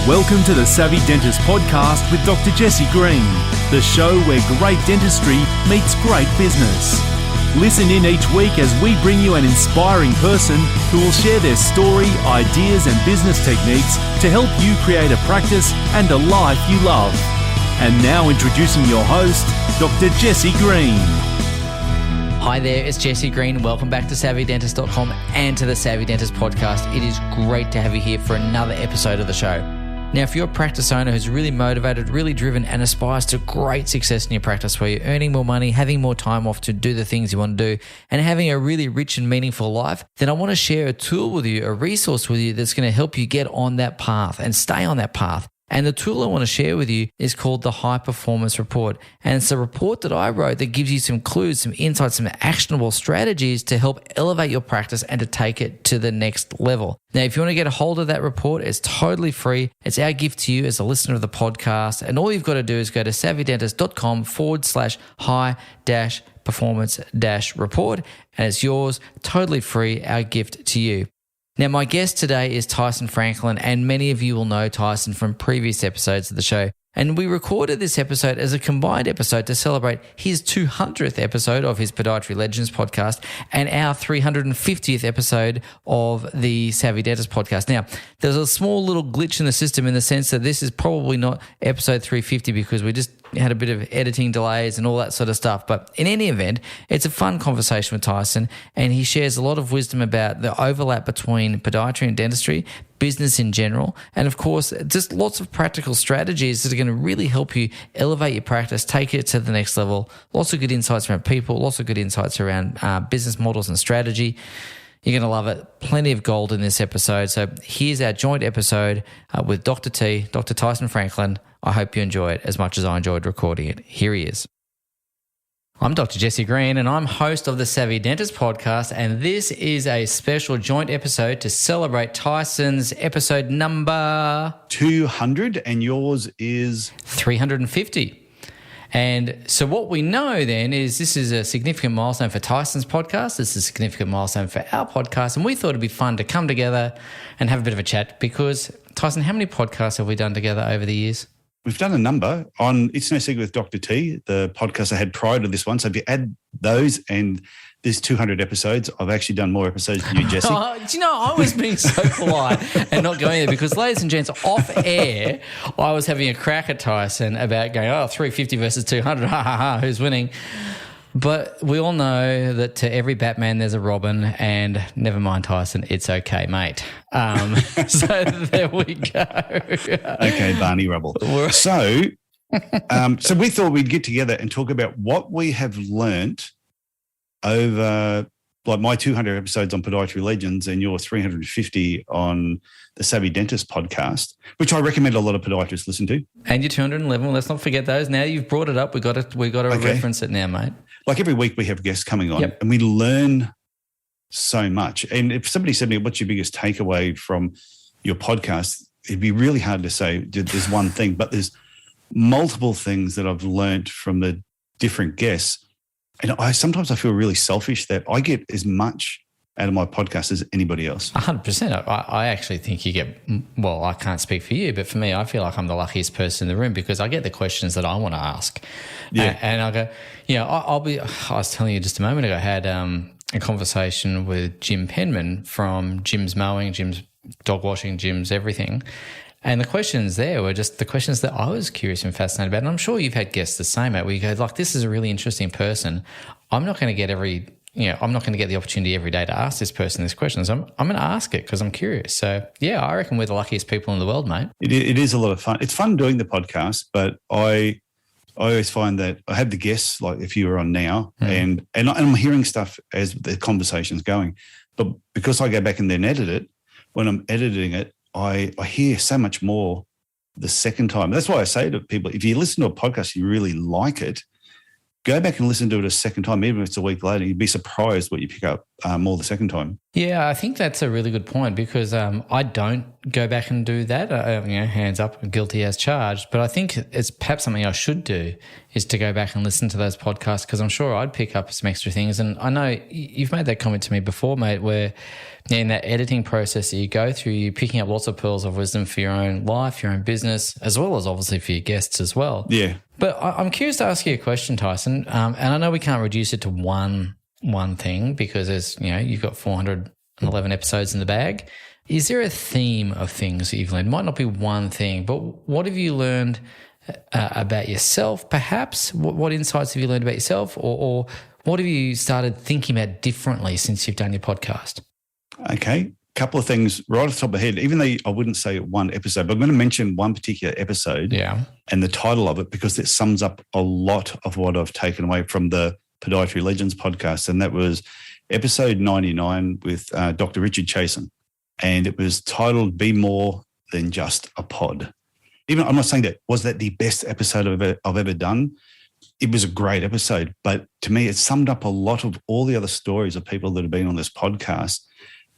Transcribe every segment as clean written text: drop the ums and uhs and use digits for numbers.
Welcome to the Savvy Dentist podcast with Dr. Jesse Green, the show where great dentistry meets great business. Listen in each week as we bring you an inspiring person who will share their story, ideas and business techniques to help you create a practice and a life you love. And now introducing your host, Dr. Jesse Green. Hi there, it's Jesse Green. Welcome back to SavvyDentist.com and to the Savvy Dentist podcast. It is great to have you here for another episode of the show. Now, if you're a practice owner who's really motivated, really driven, and aspires to great success in your practice where you're earning more money, having more time off to do the things you want to do, and having a really rich and meaningful life, then I want to share a tool with you, a resource with you that's going to help you get on that path and stay on that path. And the tool I want to share with you is called the High Performance Report. And it's a report that I wrote that gives you some clues, some insights, some actionable strategies to help elevate your practice and to take it to the next level. Now, if you want to get a hold of that report, it's totally free. It's our gift to you as a listener of the podcast. And all you've got to do is go to savvydentist.com/high-performance-report. And it's yours, totally free, our gift to you. Now, my guest today is Tyson Franklin, and many of you will know Tyson from previous episodes of the show. And we recorded this episode as a combined episode to celebrate his 200th episode of his Podiatry Legends podcast and our 350th episode of the Savvy Dentist podcast. Now, there's a small little glitch in the system in the sense that this is probably not episode 350 because we just had a bit of editing delays and all that sort of stuff. But in any event, it's a fun conversation with Tyson, and he shares a lot of wisdom about the overlap between podiatry and dentistry, business in general, and of course, just lots of practical strategies that are going to really help you elevate your practice, take it to the next level. Lots of good insights around people, lots of good insights around business models and strategy. You're going to love it. Plenty of gold in this episode. So here's our joint episode with Dr. Tyson Franklin. I hope you enjoy it as much as I enjoyed recording it. Here he is. I'm Dr. Jesse Green, and I'm host of the Savvy Dentist podcast, and this is a special joint episode to celebrate Tyson's episode number 200, and yours is 350. And so what we know then is this is a significant milestone for Tyson's podcast. This is a significant milestone for our podcast, and we thought it'd be fun to come together and have a bit of a chat because, Tyson, how many podcasts have we done together over the years? We've done a number on It's No Secret with Dr. T, the podcast I had prior to this one. So if you add those and there's 200 episodes, I've actually done more episodes than you, Jesse. Do you know, I was being so polite and not going there because, ladies and gents, off air, I was having a crack at Tyson about going, 350 versus 200, ha, ha, ha, who's winning? But we all know that to every Batman there's a Robin, and never mind, Tyson, it's okay, mate. So there we go. Okay, Barney Rubble. So we thought we'd get together and talk about what we have learnt over, like my 200 episodes on Podiatry Legends and your 350 on the Savvy Dentist podcast, which I recommend a lot of podiatrists listen to. And your 211, let's not forget those. Now you've brought it up, we got to reference it now, mate. Like every week we have guests coming on and we learn so much. And if somebody said to me, what's your biggest takeaway from your podcast? It'd be really hard to say there's one thing, but there's multiple things that I've learned from the different guests. And sometimes I feel really selfish that I get as much out of my podcast as anybody else. 100%. I actually think you get, well, I can't speak for you, but for me, I feel like I'm the luckiest person in the room because I get the questions that I want to ask. Yeah. And I go, I was telling you just a moment ago, I had a conversation with Jim Penman from Jim's Mowing, Jim's Dog Washing, Jim's Everything. And the questions there were just the questions that I was curious and fascinated about. And I'm sure you've had guests the same, mate, where you go, like, this is a really interesting person. I'm not going to get I'm not going to get the opportunity every day to ask this person these questions. I'm going to ask it because I'm curious. So, yeah, I reckon we're the luckiest people in the world, mate. It is a lot of fun. It's fun doing the podcast, but I always find that I have the guests, like if you were on now, and I'm hearing stuff as the conversation's going. But because I go back and then edit it, when I'm editing it, I hear so much more the second time. That's why I say to people, if you listen to a podcast, you really like it, go back and listen to it a second time, even if it's a week later. You'd be surprised what you pick up more the second time. Yeah, I think that's a really good point because I don't go back and do that. Hands up, I'm guilty as charged. But I think it's perhaps something I should do is to go back and listen to those podcasts because I'm sure I'd pick up some extra things. And I know you've made that comment to me before, mate, where in that editing process that you go through, you're picking up lots of pearls of wisdom for your own life, your own business, as well as obviously for your guests as well. Yeah. But I'm curious to ask you a question, Tyson. And I know we can't reduce it to one thing because there's, you've got 411 episodes in the bag. Is there a theme of things that you've learned? It might not be one thing, but what have you learned about yourself, perhaps? What insights have you learned about yourself or what have you started thinking about differently since you've done your podcast? Okay. Couple of things right off the top of my head, even though I wouldn't say one episode, but I'm going to mention one particular episode and the title of it because it sums up a lot of what I've taken away from the Podiatry Legends podcast. And that was episode 99 with Dr. Richard Chasen. And it was titled Be More Than Just a Pod. Even I'm not saying was that the best episode I've ever done. It was a great episode, but to me, it summed up a lot of all the other stories of people that have been on this podcast.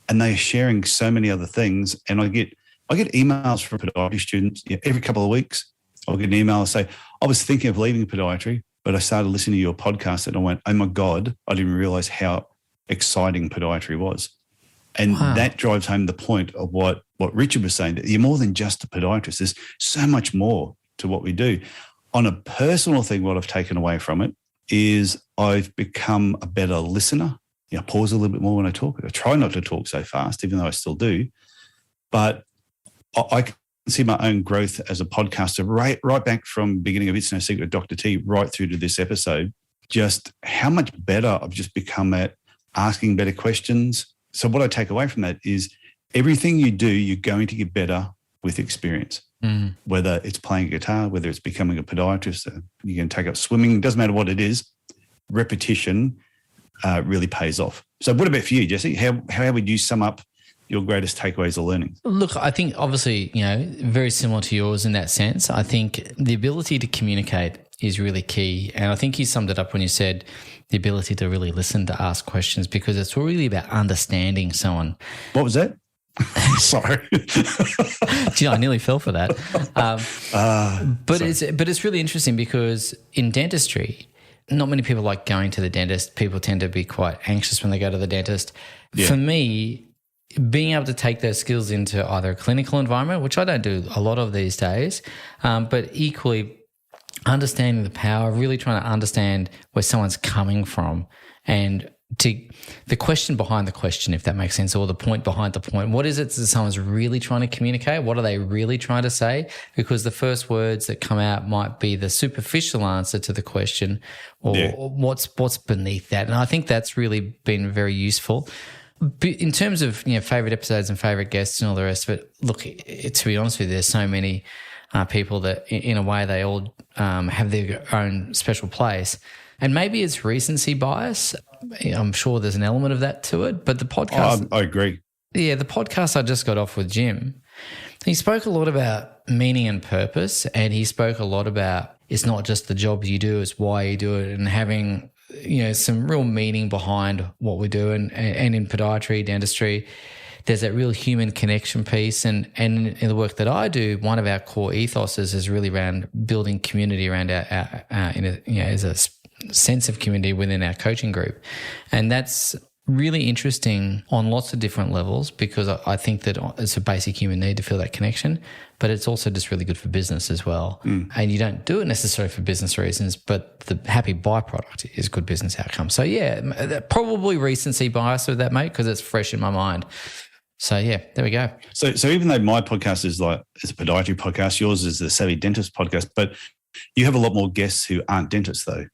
And they're sharing so many other things. And I get emails from podiatry students every couple of weeks. I'll get an email and say, I was thinking of leaving podiatry, but I started listening to your podcast and I went, oh my God, I didn't realize how exciting podiatry was. And that drives home the point of what Richard was saying, that you're more than just a podiatrist. There's so much more to what we do. On a personal thing, what I've taken away from it is I've become a better listener. I pause a little bit more when I talk. I try not to talk so fast, even though I still do. But I can see my own growth as a podcaster right back from beginning of It's No Secret, Dr. T, right through to this episode, just how much better I've just become at asking better questions. So what I take away from that is everything you do, you're going to get better with experience, whether it's playing guitar, whether it's becoming a podiatrist, you can take up swimming, it doesn't matter what it is, repetition really pays off. So what about for you, Jesse? How would you sum up your greatest takeaways or learnings? Look, I think obviously, very similar to yours in that sense. I think the ability to communicate is really key. And I think you summed it up when you said the ability to really listen, to ask questions, because it's really about understanding someone. What was that? Sorry. I nearly fell for that. But it's really interesting because in dentistry, not many people like going to the dentist. People tend to be quite anxious when they go to the dentist. Yeah. For me, being able to take those skills into either a clinical environment, which I don't do a lot of these days, but equally understanding the power, really trying to understand where someone's coming from and the question behind the question, if that makes sense, or the point behind the point. What is it that someone's really trying to communicate? What are they really trying to say? Because the first words that come out might be the superficial answer to the question or what's beneath that. And I think that's really been very useful. In terms of favourite episodes and favourite guests and all the rest of it, look, to be honest with you, there's so many people that in a way they all have their own special place. And maybe it's recency bias. I'm sure there's an element of that to it. But the podcast... I agree. Yeah, the podcast I just got off with Jim, he spoke a lot about meaning and purpose, and he spoke a lot about it's not just the job you do, it's why you do it, and having some real meaning behind what we do. And in podiatry, dentistry, there's that real human connection piece. And in the work that I do, one of our core ethoses is really around building community around our as a sense of community within our coaching group. And that's really interesting on lots of different levels because I think that it's a basic human need to feel that connection, but it's also just really good for business as well. And you don't do it necessarily for business reasons, but the happy byproduct is good business outcome. So yeah, probably recency bias with that, mate, because it's fresh in my mind. So yeah, there we go. So even though my podcast is a podiatry podcast, yours is the Savvy Dentist podcast, but you have a lot more guests who aren't dentists though.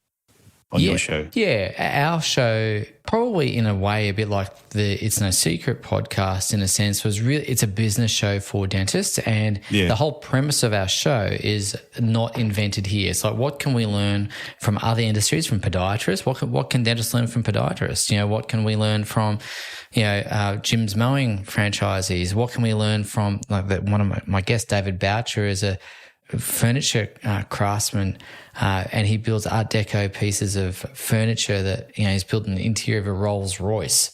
On your show. Yeah, our show probably in a way a bit like the It's No Secret podcast in a sense it's a business show for dentists, and the whole premise of our show is not invented here. It's like, what can we learn from other industries, from podiatrists? What can dentists learn from podiatrists? What can we learn from Jim's mowing franchisees? What can we learn from one of my guests, David Boucher, is a furniture craftsman, and he builds Art Deco pieces of furniture that, he's built an interior of a Rolls Royce.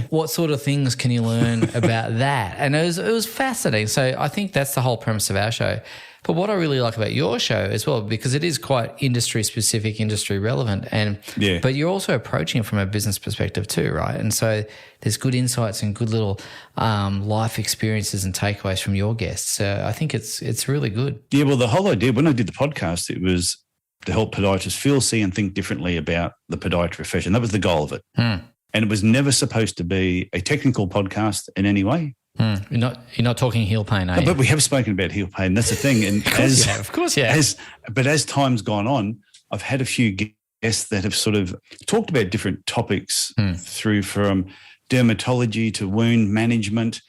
What sort of things can you learn about that? And it was fascinating. So I think that's the whole premise of our show. But what I really like about your show as well, because it is quite industry specific, industry relevant, but you're also approaching it from a business perspective too, right? And so there's good insights and good little life experiences and takeaways from your guests. So I think it's really good. Yeah, well, the whole idea when I did the podcast, it was to help podiatrists feel, see, and think differently about the podiatry profession. That was the goal of it. And it was never supposed to be a technical podcast in any way. You're not talking heel pain, are you? But we have spoken about heel pain. That's the thing. And of course, yeah. But as time's gone on, I've had a few guests that have sort of talked about different topics through from dermatology to wound management,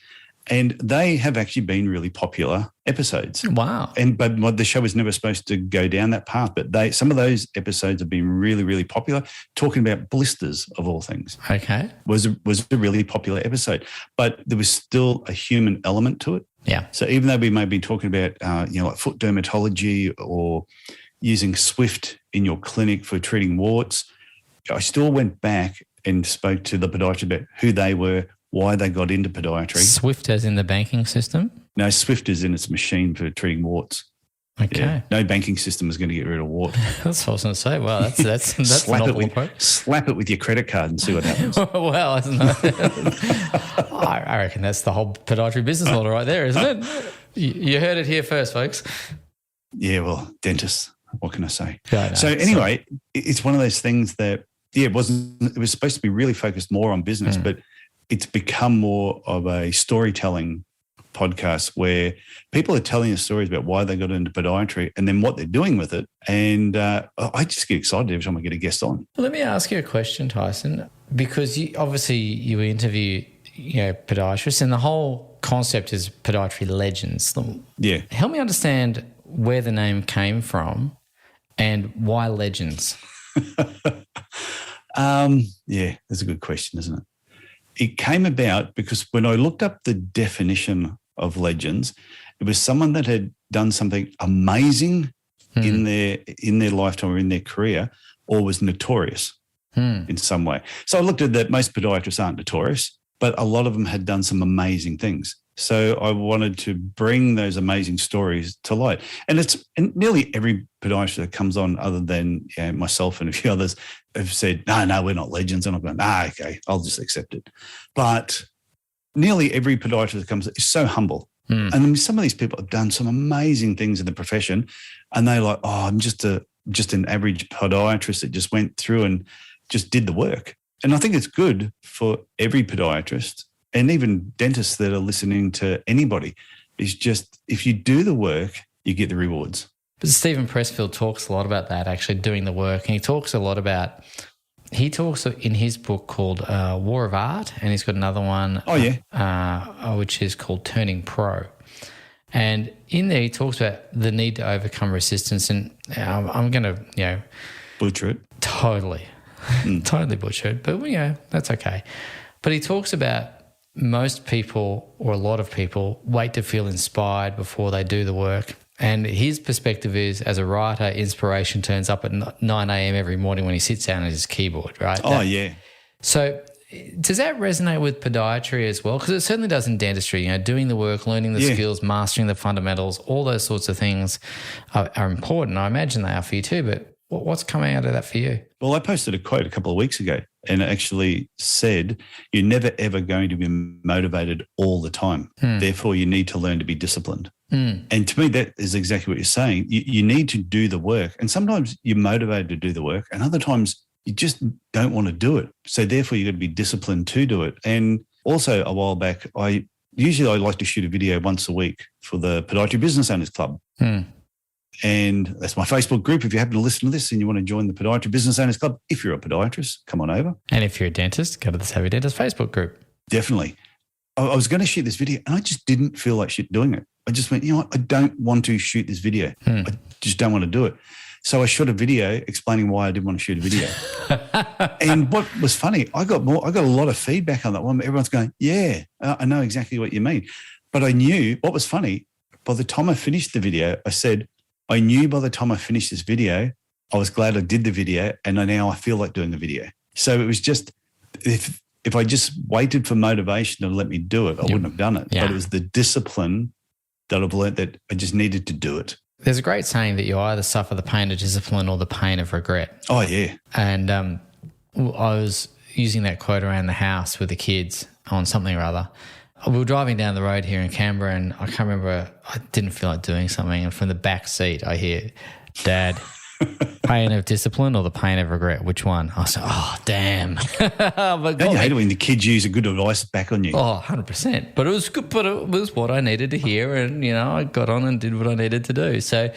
and they have actually been really popular episodes. Wow. But the show was never supposed to go down that path, but some of those episodes have been really, really popular, talking about blisters of all things. Okay. Was a really popular episode, but there was still a human element to it. Yeah. So even though we may be talking about, like foot dermatology or using Swift in your clinic for treating warts, I still went back and spoke to the podiatrist about who they were, why they got into podiatry. Swift as in the banking system? No, Swift is in its machine for treating warts. Okay. Yeah. No banking system is going to get rid of wart. That's what I was going to say. Wow, that's slap it with your credit card and see what happens. Well, I reckon that's the whole podiatry business model right there, isn't it? You heard it here first, folks. Yeah, well, dentists, what can I say? Yeah, so anyway, it's one of those things that, it was supposed to be really focused more on business, but it's become more of a storytelling podcast where people are telling us stories about why they got into podiatry and then what they're doing with it. And I just get excited every time I get a guest on. Let me ask you a question, Tyson, because you interview podiatrists, and the whole concept is Podiatry Legends. Yeah. Help me understand where the name came from and why Legends. Yeah, that's a good question, isn't it? It came about because when I looked up the definition of legends, it was someone that had done something amazing in their lifetime or in their career, or was notorious in some way. So I looked at that. Most podiatrists aren't notorious, but a lot of them had done some amazing things. So I wanted to bring those amazing stories to light. And nearly every podiatrist that comes on, other than myself and a few others, have said, no, we're not legends. And I'm going, okay, I'll just accept it. But nearly every podiatrist that comes is so humble. And then some of these people have done some amazing things in the profession, and they're like, I'm just an average podiatrist that just went through and just did the work. And I think it's good for every podiatrist and even dentists that are listening to anybody, is just if you do the work, you get the rewards. But Stephen Pressfield talks a lot about that, actually doing the work. And he talks in his book called War of Art, and he's got another one which is called Turning Pro. And in there he talks about the need to overcome resistance. And I'm going to, butcher it. Totally butcher it. But, that's okay. But he talks about most people, or a lot of people, wait to feel inspired before they do the work. And his perspective is, as a writer, inspiration turns up at 9 a.m. every morning when he sits down at his keyboard, right? Yeah. So does that resonate with podiatry as well? Because it certainly does in dentistry, doing the work, learning the skills, mastering the fundamentals, all those sorts of things are important. I imagine they are for you too, but what's coming out of that for you? Well, I posted a quote a couple of weeks ago, and it actually said, you're never, ever going to be motivated all the time. Therefore, you need to learn to be disciplined. And to me, that is exactly what you're saying. You need to do the work. And sometimes you're motivated to do the work, and other times you just don't want to do it. So therefore, you've got to be disciplined to do it. And also a while back, I like to shoot a video once a week for the Podiatry Business Owners Club. And that's my Facebook group. If you happen to listen to this and you want to join the Podiatry Business Owners Club, if you're a podiatrist, come on over. And if you're a dentist, go to the Savvy Dentist Facebook group. Definitely. I was going to shoot this video and I just didn't feel like doing it. I just went, what? I don't want to shoot this video. I just don't want to do it. So I shot a video explaining why I didn't want to shoot a video. And what was funny, I got a lot of feedback on that one. Everyone's going, I know exactly what you mean. But I knew what was funny. by the time I finished the video, I said, I knew by the time I finished this video, I was glad I did the video, and now I feel like doing the video. So it was just, if I just waited for motivation to let me do it, I wouldn't have done it. Yeah. But it was the discipline that I've learned that I just needed to do it. There's a great saying that you either suffer the pain of discipline or the pain of regret. Oh, yeah. And I was using that quote around the house with the kids on something or other. We were driving down the road here in Canberra, and I can't remember, I didn't feel like doing something. And from the back seat, I hear, Dad, pain of discipline or the pain of regret? Which one? I said, oh, damn. But Don't you hate it when the kids use a good advice back on you? Oh, 100%. But it was good, but it was what I needed to hear, and, I got on and did what I needed to do. So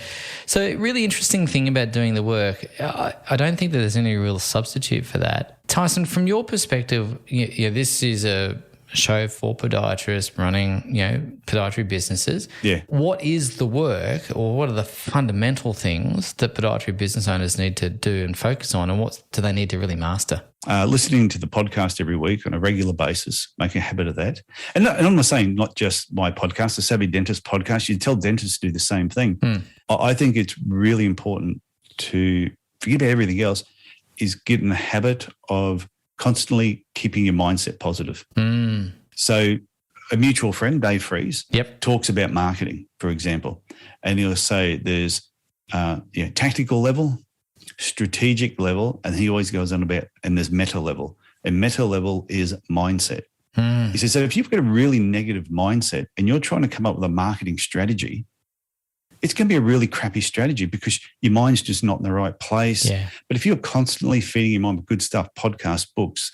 really interesting thing about doing the work, I don't think that there's any real substitute for that. Tyson, from your perspective, this is a show for podiatrists running, podiatry businesses. Yeah. What is the work, or what are the fundamental things that podiatry business owners need to do and focus on, and what do they need to really master? Listening to the podcast every week on a regular basis, make a habit of that. And I'm not saying not just my podcast, the Savvy Dentist podcast. You tell dentists to do the same thing. I think it's really important to forget about everything else, is get in the habit of constantly keeping your mindset positive. So a mutual friend, Dave Freeze, talks about marketing, for example, and he'll say there's tactical level, strategic level, and he always goes on about, and there's meta level. And meta level is mindset. He says, so if you've got a really negative mindset and you're trying to come up with a marketing strategy, it's going to be a really crappy strategy because your mind's just not in the right place. Yeah. But if you're constantly feeding your mind with good stuff, podcasts, books,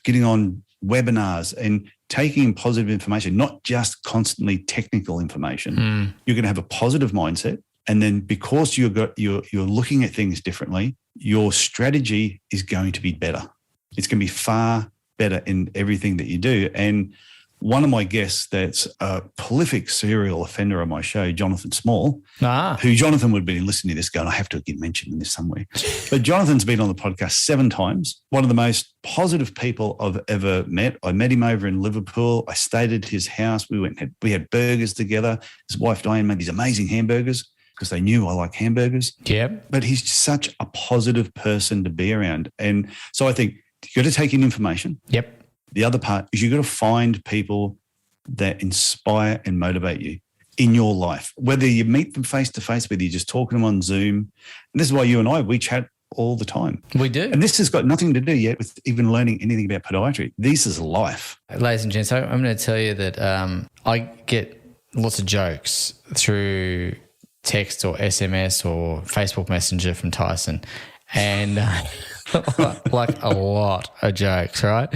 getting on webinars and taking in positive information, not just constantly technical information, you're going to have a positive mindset. And then because you're looking at things differently, your strategy is going to be better. It's going to be far better in everything that you do. And one of my guests that's a prolific serial offender on my show, Jonathan Small, who Jonathan would be listening to this going, I have to get mentioned in this somewhere. But Jonathan's been on the podcast 7 times. One of the most positive people I've ever met. I met him over in Liverpool. I stayed at his house. We had burgers together. His wife, Diane, made these amazing hamburgers because they knew I like hamburgers. Yeah. But he's such a positive person to be around. And so I think you've got to take in information. Yep. The other part is you've got to find people that inspire and motivate you in your life, whether you meet them face to face, whether you're just talking to them on Zoom. And this is why you and we chat all the time. We do. And this has got nothing to do yet with even learning anything about podiatry. This is life. Ladies and gents, I'm going to tell you that I get lots of jokes through text or SMS or Facebook Messenger from Tyson, and like a lot of jokes, right?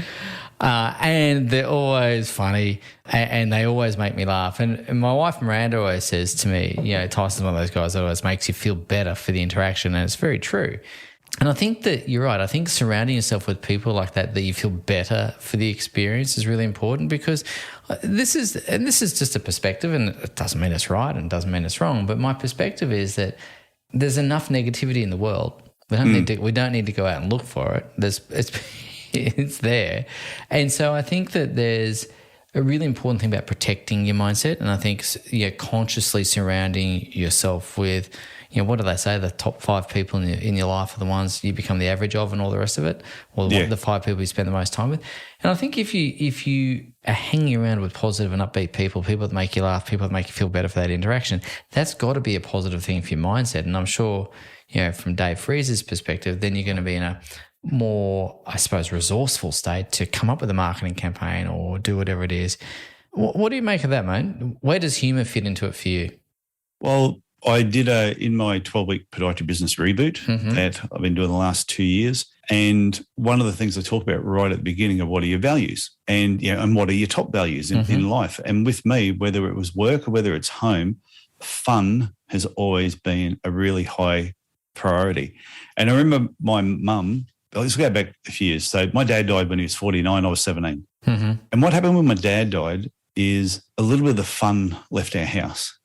And they're always funny and they always make me laugh. And my wife Miranda always says to me, Tyson's one of those guys that always makes you feel better for the interaction. And it's very true. And I think that you're right. I think surrounding yourself with people like that you feel better for the experience is really important, because this is just a perspective, and it doesn't mean it's right and doesn't mean it's wrong. But my perspective is that there's enough negativity in the world. We don't need to go out and look for it. It's there. And so I think that there's a really important thing about protecting your mindset. And I think consciously surrounding yourself with, what do they say? The top 5 people in your life are the ones you become the average of, and all the rest of it, or the 5 people you spend the most time with. And I think if you are hanging around with positive and upbeat people that make you laugh, people that make you feel better for that interaction, that's got to be a positive thing for your mindset. And I'm sure, from Dave Freeze's perspective, then you're going to be in a more, I suppose, resourceful state to come up with a marketing campaign or do whatever it is. What do you make of that, mate? Where does humour fit into it for you? Well, I did in my 12-week podiatry business reboot that I've been doing the last 2 years. And one of the things I talk about right at the beginning of what are your values and what are your top values in life. And with me, whether it was work or whether it's home, fun has always been a really high priority. And I remember my mum, let's go back a few years. So my dad died when he was 49, I was 17. And what happened when my dad died is a little bit of the fun left our house,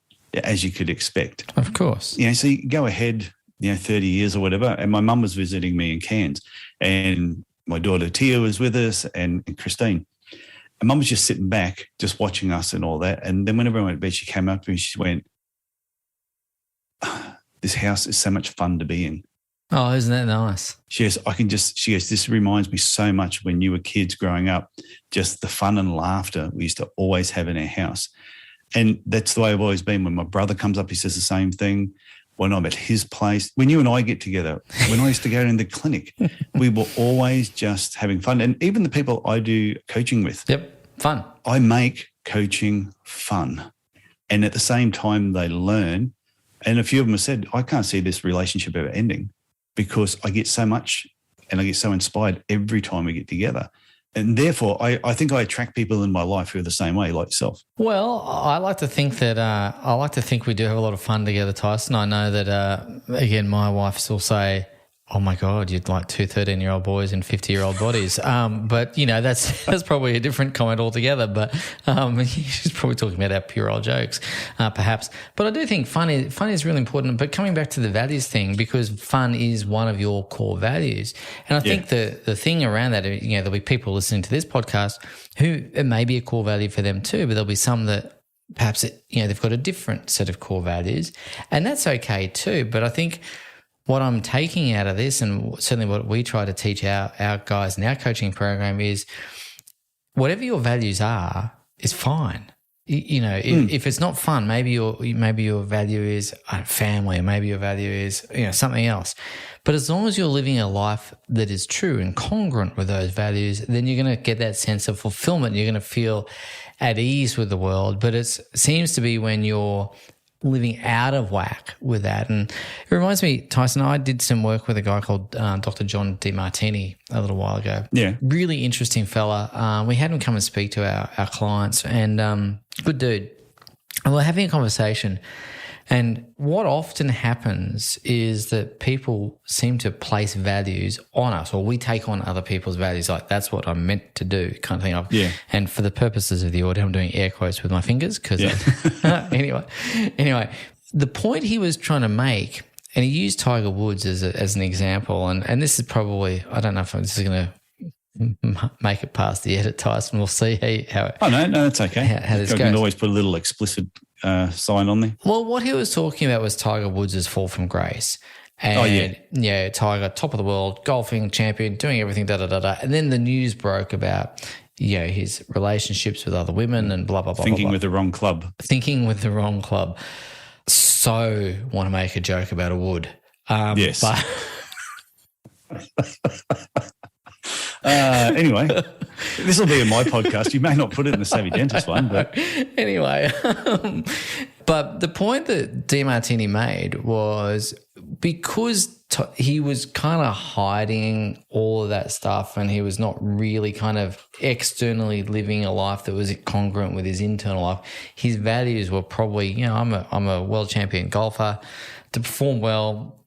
as you could expect. Of course. So you go ahead, 30 years or whatever, and my mum was visiting me in Cairns, and my daughter Tia was with us and Christine. And Mum was just sitting back, just watching us and all that. And then whenever I went to bed, she came up to me, she went, this house is so much fun to be in. Oh, isn't that nice? She goes, this reminds me so much when you were kids growing up, just the fun and laughter we used to always have in our house. And that's the way I've always been. When my brother comes up, he says the same thing. When I'm at his place, when you and I get together, when I used to go in the clinic, we were always just having fun. And even the people I do coaching with. Yep, fun. I make coaching fun. And at the same time, they learn. And a few of them have said, I can't see this relationship ever ending because I get so much and I get so inspired every time we get together. And therefore, I think I attract people in my life who are the same way, like yourself. Well, I like to think we do have a lot of fun together, Tyson. I know that, again, my wife will say, oh, my God, you'd like 2 13-year-old boys and 50-year-old bodies. But, that's probably a different comment altogether. But she's probably talking about our puerile jokes, perhaps. But I do think fun is really important. But coming back to the values thing, because fun is one of your core values. And I think the thing around that, there'll be people listening to this podcast who it may be a core value for them too, but there'll be some that perhaps, they've got a different set of core values. And that's okay too. But I think what I'm taking out of this, and certainly what we try to teach our guys in our coaching program, is whatever your values are is fine. If it's not fun, maybe your value is family, or maybe your value is something else. But as long as you're living a life that is true and congruent with those values, then you're going to get that sense of fulfillment. You're going to feel at ease with the world. But it seems to be when you're living out of whack with that. And it reminds me, Tyson, I did some work with a guy called Dr. John DeMartini a little while ago. Yeah. Really interesting fella. We had him come and speak to our clients, and good dude. And we're having a conversation. And what often happens is that people seem to place values on us, or we take on other people's values, like that's what I'm meant to do kind of thing. Yeah. And for the purposes of the audio, I'm doing air quotes with my fingers because anyway, the point he was trying to make, and he used Tiger Woods as an example, and this is probably, I don't know if this is going to make it past the edit, Tyson. We'll see how Oh, no, it's okay. How this I goes. can always put a little explicit sign on there. Well, what he was talking about was Tiger Woods' fall from grace. And, Tiger, top of the world, golfing champion, doing everything, da-da-da-da. And then the news broke about, his relationships with other women and blah, blah, blah, Thinking blah, blah. with the wrong club. Thinking with the wrong club. So want to make a joke about a wood. Yes. But Anyway, this will be in my podcast. You may not put it in the Savvy Dentist one, but anyway. But the point that DeMartini made was because he was kind of hiding all of that stuff, and he was not really kind of externally living a life that was congruent with his internal life. His values were probably, I'm a world champion golfer. To perform well,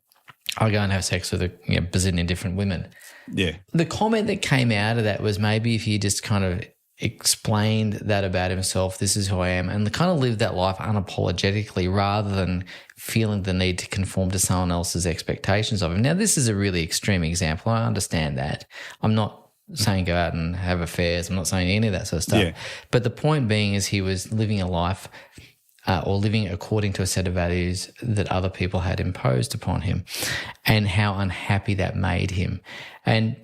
I go and have sex with a bazillion different women. yeah. The comment that came out of that was maybe if he just kind of explained that about himself, this is who I am, and kind of lived that life unapologetically rather than feeling the need to conform to someone else's expectations of him. Now, this is a really extreme example. I understand that. I'm not saying go out and have affairs. I'm not saying any of that sort of stuff. Yeah. But the point being is he was living a life or living according to a set of values that other people had imposed upon him, and how unhappy that made him. And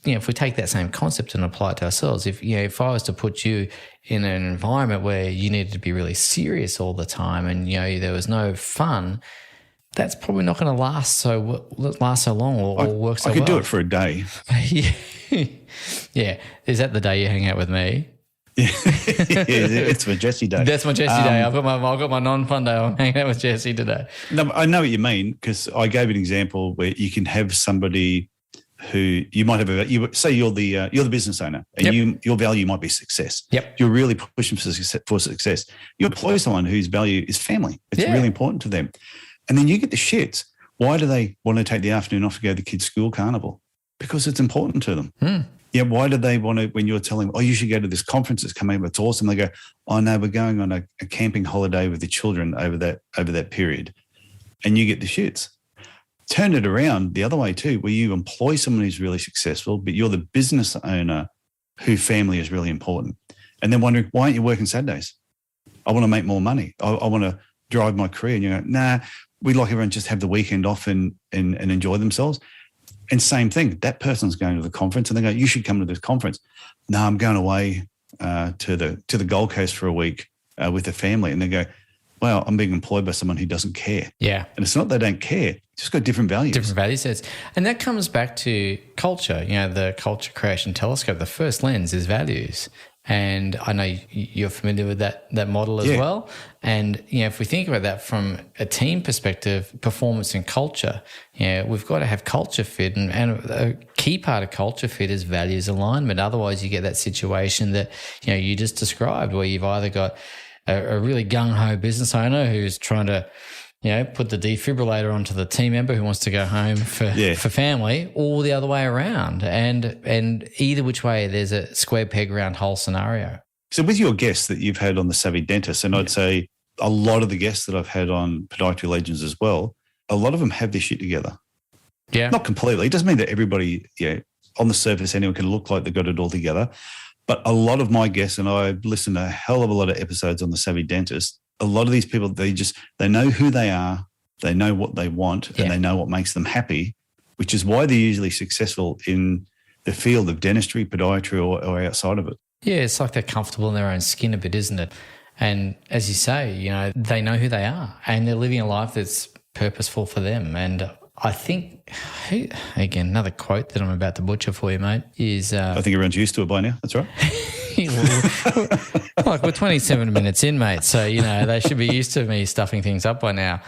if we take that same concept and apply it to ourselves, if I was to put you in an environment where you needed to be really serious all the time and there was no fun, that's probably not going to last so long or work so well. I could do it for a day. Yeah. Is that the day you hang out with me? Yeah, it's for Jesse Day. That's my Jesse Day. I've got my non-fun day. I'm hanging out with Jesse today. No, I know what you mean, because I gave an example where you can have somebody who you might have say you're the business owner, and your value might be success. Yep. You're really pushing for success. You employ someone whose value is family. It's really important to them. And then you get the shits. Why do they want to take the afternoon off to go to the kids' school carnival? Because it's important to them. Yeah, why do they want to, when you're telling them, you should go to this conference that's coming up, it's awesome. They go, no, we're going on a camping holiday with the children over that period. And you get the shits. Turn it around the other way too, where you employ someone who's really successful, but you're the business owner whose family is really important. and then wondering, why aren't you working Saturdays? I want to make more money. I want to drive my career. And you go, nah, we'd like everyone just have the weekend off and enjoy themselves. And same thing, that person's going to the conference and they go, you should come to this conference. No, I'm going away to the Gold Coast for a week with the family. And they go, well, I'm being employed by someone who doesn't care. Yeah. And it's not they don't care, just got different values. Different value sets. And that comes back to culture, the culture creation telescope. The first lens is values. And I know you're familiar with that model as well. And, if we think about that from a team perspective, performance and culture, we've got to have culture fit. And a key part of culture fit is values alignment. Otherwise, you get that situation that, you just described where you've either got a really gung-ho business owner who's trying to, put the defibrillator onto the team member who wants to go home for family, or the other way around. And either which way, there's a square peg round hole scenario. So with your guests that you've had on the Savvy Dentist, and I'd say a lot of the guests that I've had on Podiatry Legends as well, a lot of them have their shit together. Yeah. Not completely. It doesn't mean that everybody, on the surface, anyone can look like they've got it all together. But a lot of my guests, and I've listened to a hell of a lot of episodes on the Savvy Dentist, a lot of these people, they know who they are, they know what they want, and they know what makes them happy, which is why they're usually successful in the field of dentistry, podiatry, or outside of it. Yeah, it's like they're comfortable in their own skin a bit, isn't it? And as you say, they know who they are and they're living a life that's purposeful for them. And I think, again, another quote that I'm about to butcher for you, mate, is... I think everyone's used to it by now. That's right. Like, we're 27 minutes in, mate, so, they should be used to me stuffing things up by now.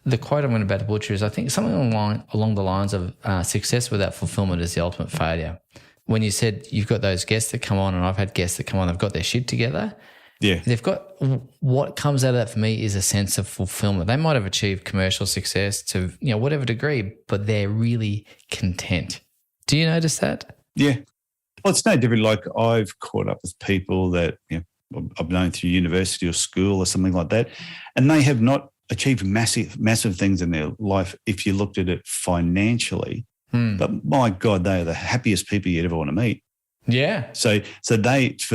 The quote I'm about to butcher is, I think, something along the lines of success without fulfillment is the ultimate failure. When you said you've got those guests that come on, and I've had guests that come on, they've got their shit together. Yeah. They've got, what comes out of that for me is a sense of fulfillment. They might have achieved commercial success to, whatever degree, but they're really content. Do you notice that? Yeah. Well, it's no different. Like, I've caught up with people that I've known through university or school or something like that, and they have not achieved massive things in their life if you looked at it financially. But my God, they are the happiest people you'd ever want to meet. Yeah. So for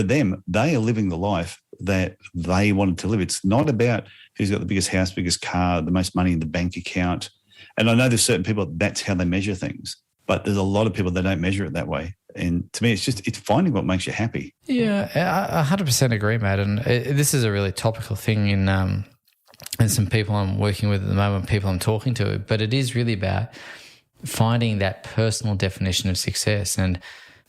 them, they are living the life that they wanted to live. It's not about who's got the biggest house, biggest car, the most money in the bank account. And I know there's certain people, that's how they measure things. But there's a lot of people that don't measure it that way. And to me, it's finding what makes you happy. Yeah, I 100% agree, mate. And this is a really topical thing in some people I'm working with at the moment, people I'm talking to. But it is really about finding that personal definition of success. And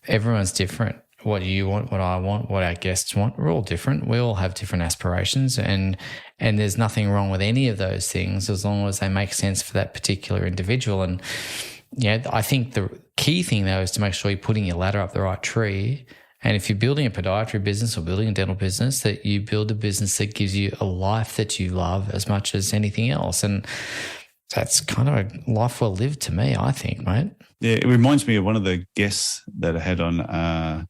everyone's different. What you want, what I want, what our guests want, we're all different. We all have different aspirations, and there's nothing wrong with any of those things as long as they make sense for that particular individual. And I think the key thing though is to make sure you're putting your ladder up the right tree. And if you're building a podiatry business or building a dental business, that you build a business that gives you a life that you love as much as anything else. And that's kind of a life well lived to me, I think, mate. Yeah, it reminds me of one of the guests that I had on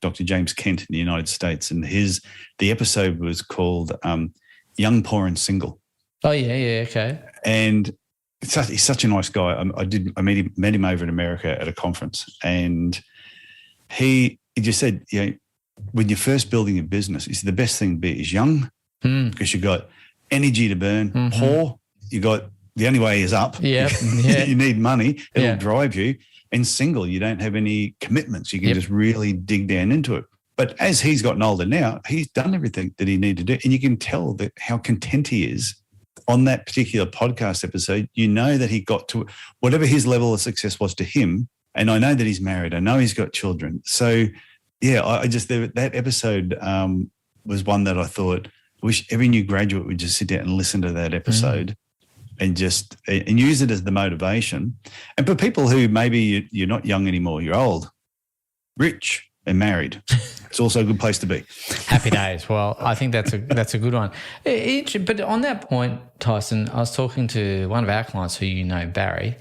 Dr. James Kent in the United States, and the episode was called Young, Poor and Single. Oh, yeah, okay. And he's such a nice guy. I met him over in America at a conference, and he just said, when you're first building a business, the best thing to be is young because you've got energy to burn, poor, you got the only way is up. Yeah. You need money. It'll drive you. And single, you don't have any commitments. You can just really dig down into it. But as he's gotten older now, he's done everything that he needed to do. And you can tell that how content he is on that particular podcast episode. You know that he got to whatever his level of success was to him. And I know that he's married. I know he's got children. So, that episode was one that I thought, I wish every new graduate would just sit down and listen to that episode. And use it as the motivation. And for people who maybe you're not young anymore, you're old, rich and married, it's also a good place to be. Happy days. Well, I think that's a good one. But on that point, Tyson, I was talking to one of our clients who Barry.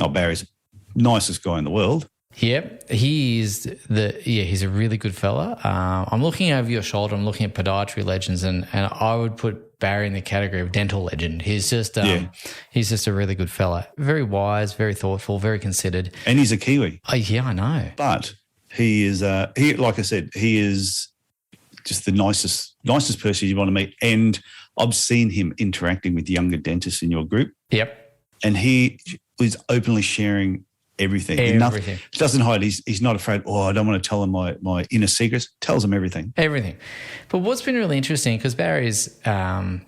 Oh, Barry's the nicest guy in the world. Yep, he's a really good fella. I'm looking over your shoulder. I'm looking at Podiatry Legends, and I would put Barry in the category of dental legend. He's just a really good fella. Very wise, very thoughtful, very considered. And he's a Kiwi. Oh, yeah, I know. But he is like I said, he is just the nicest person you want to meet. And I've seen him interacting with younger dentists in your group. Yep. And he was openly sharing everything. He doesn't hide. He's not afraid, I don't want to tell him my inner secrets. Tells him everything. Everything. But what's been really interesting, because Barry's a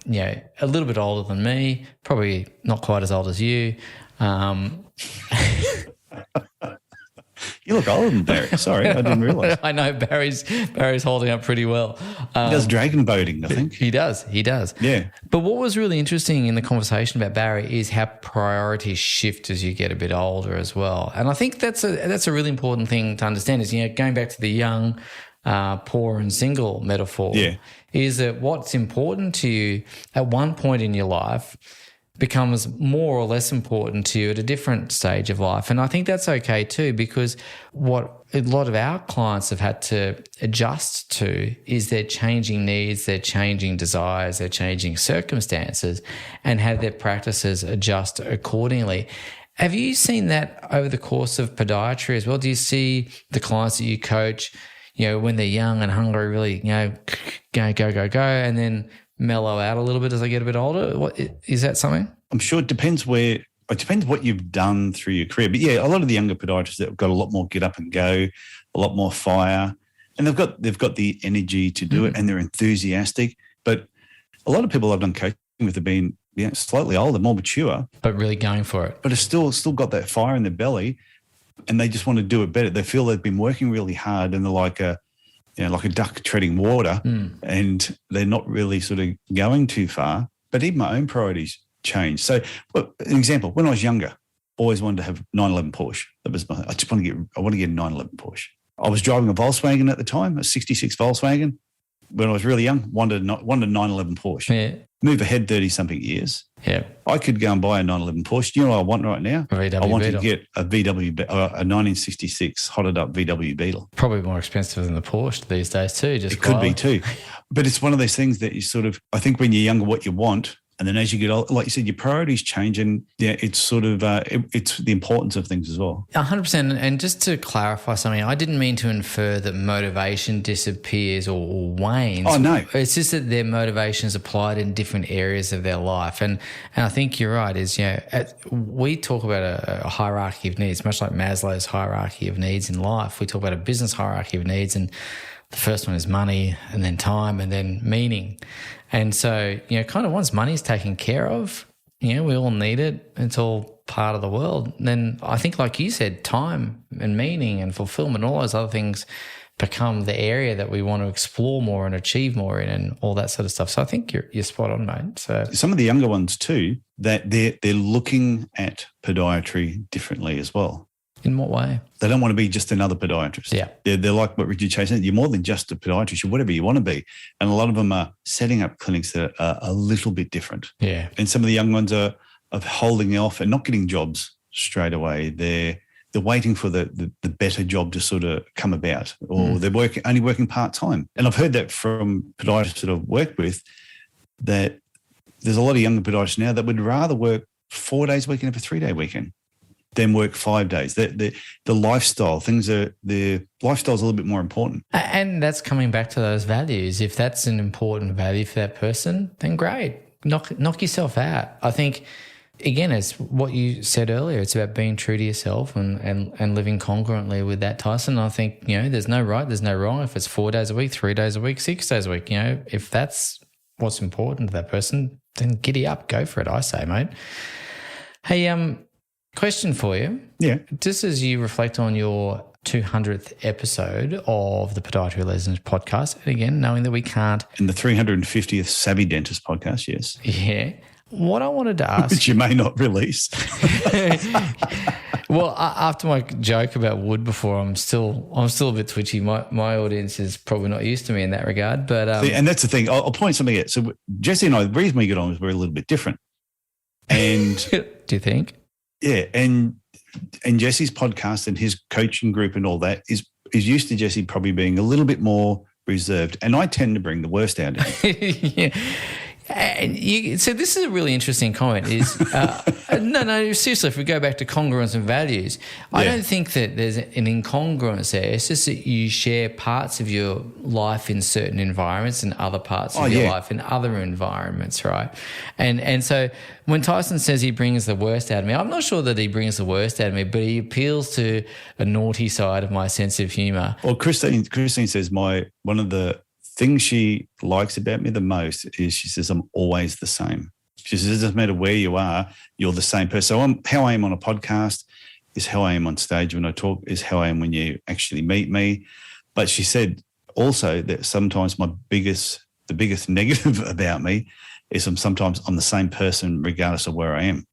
little bit older than me, probably not quite as old as you. You look older than Barry. Sorry, I didn't realise. I know Barry's holding up pretty well. He does dragon boating, I think. He does. Yeah. But what was really interesting in the conversation about Barry is how priorities shift as you get a bit older as well. And I think that's a really important thing to understand is, going back to the young, poor and single metaphor, is that what's important to you at one point in your life becomes more or less important to you at a different stage of life. And I think that's okay too, because what a lot of our clients have had to adjust to is their changing needs, their changing desires, their changing circumstances, and have their practices adjust accordingly. Have you seen that over the course of podiatry as well? Do you see the clients that you coach, when they're young and hungry, really, go, and then mellow out a little bit as they get a bit older? Is that something? I'm sure it depends what you've done through your career. But a lot of the younger podiatrists that have got a lot more get up and go, a lot more fire, and they've got the energy to do it, and they're enthusiastic. But a lot of people I've done coaching with have been slightly older, more mature, but really going for it. But have still got that fire in their belly, and they just want to do it better. They feel they've been working really hard, and they're like a duck treading water, and they're not really sort of going too far. But even my own priorities changed. So, an example, when I was younger, always wanted to have 911 Porsche. I want to get a 911 Porsche. I was driving a Volkswagen at the time, a 66 Volkswagen. When I was really young, wanted a 911 Porsche. Yeah. Move ahead 30-something years. Yeah. I could go and buy a 911 Porsche. Do you know what I want right now? I want Beetle. to get a a 1966 hotted up VW Beetle. Probably more expensive than the Porsche these days too. It could be too. But it's one of those things that you sort of, I think when you're younger, what you want, and then as you get older, like you said, your priorities change, and it's sort of, it's the importance of things as well. 100%. And just to clarify something, I didn't mean to infer that motivation disappears or wanes. Oh, no. It's just that their motivation is applied in different areas of their life. And I think you're right, we talk about a hierarchy of needs, much like Maslow's hierarchy of needs in life. We talk about a business hierarchy of needs, and the first one is money, and then time, and then meaning. And so, kind of once money's taken care of, we all need it. It's all part of the world. Then I think, like you said, time and meaning and fulfillment, all those other things become the area that we want to explore more and achieve more in, and all that sort of stuff. So I think you're spot on, mate. So some of the younger ones too, that they're looking at podiatry differently as well. In what way? They don't want to be just another podiatrist. Yeah. They're like what Richard Chase said, you're more than just a podiatrist, you're whatever you want to be. And a lot of them are setting up clinics that are a little bit different. Yeah. And some of the young ones are holding off and not getting jobs straight away. They're waiting for the better job to sort of come about, or they're only working part-time. And I've heard that from podiatrists that I've worked with, that there's a lot of younger podiatrists now that would rather work 4 days a week and have a 3-day weekend than work 5 days. The lifestyle, the lifestyle's a little bit more important. And that's coming back to those values. If that's an important value for that person, then great. Knock yourself out. I think, again, it's what you said earlier. It's about being true to yourself and living congruently with that, Tyson. I think, there's no right, there's no wrong. If it's 4 days a week, 3 days a week, 6 days a week, if that's what's important to that person, then giddy up, go for it, I say, mate. Hey, question for you. Yeah. Just as you reflect on your 200th episode of the Podiatry Legends podcast, and again, knowing that we can't. And the 350th Savvy Dentist podcast, yes. Yeah. What I wanted to ask. Which you may not release. Well, after my joke about wood before, I'm still a bit twitchy. My audience is probably not used to me in that regard. But and that's the thing. I'll point something out. So Jesse and I, the reason we get on is we're a little bit different. And do you think? Yeah, and Jesse's podcast and his coaching group and all that is used to Jesse probably being a little bit more reserved, and I tend to bring the worst out of him. Yeah. So this is a really interesting comment. No, seriously, if we go back to congruence and values, I don't think that there's an incongruence there. It's just that you share parts of your life in certain environments and other parts of your life in other environments, right? And so when Tyson says he brings the worst out of me, I'm not sure that he brings the worst out of me, but he appeals to a naughty side of my sense of humour. Well, Christine says one of the thing she likes about me the most is she says I'm always the same. She says it doesn't matter where you are, you're the same person. So how I am on a podcast is how I am on stage when I talk, is how I am when you actually meet me. But she said also that sometimes the biggest negative about me is I'm the same person regardless of where I am.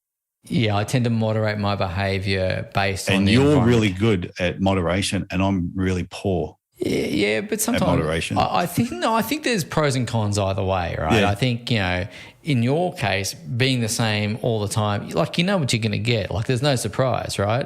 Yeah, I tend to moderate my behaviour based on the environment. And you're really good at moderation and I'm really poor. Yeah, but sometimes moderation. I think there's pros and cons either way, right? Yeah. I think, in your case, being the same all the time, like, you know what you're going to get. Like, there's no surprise, right?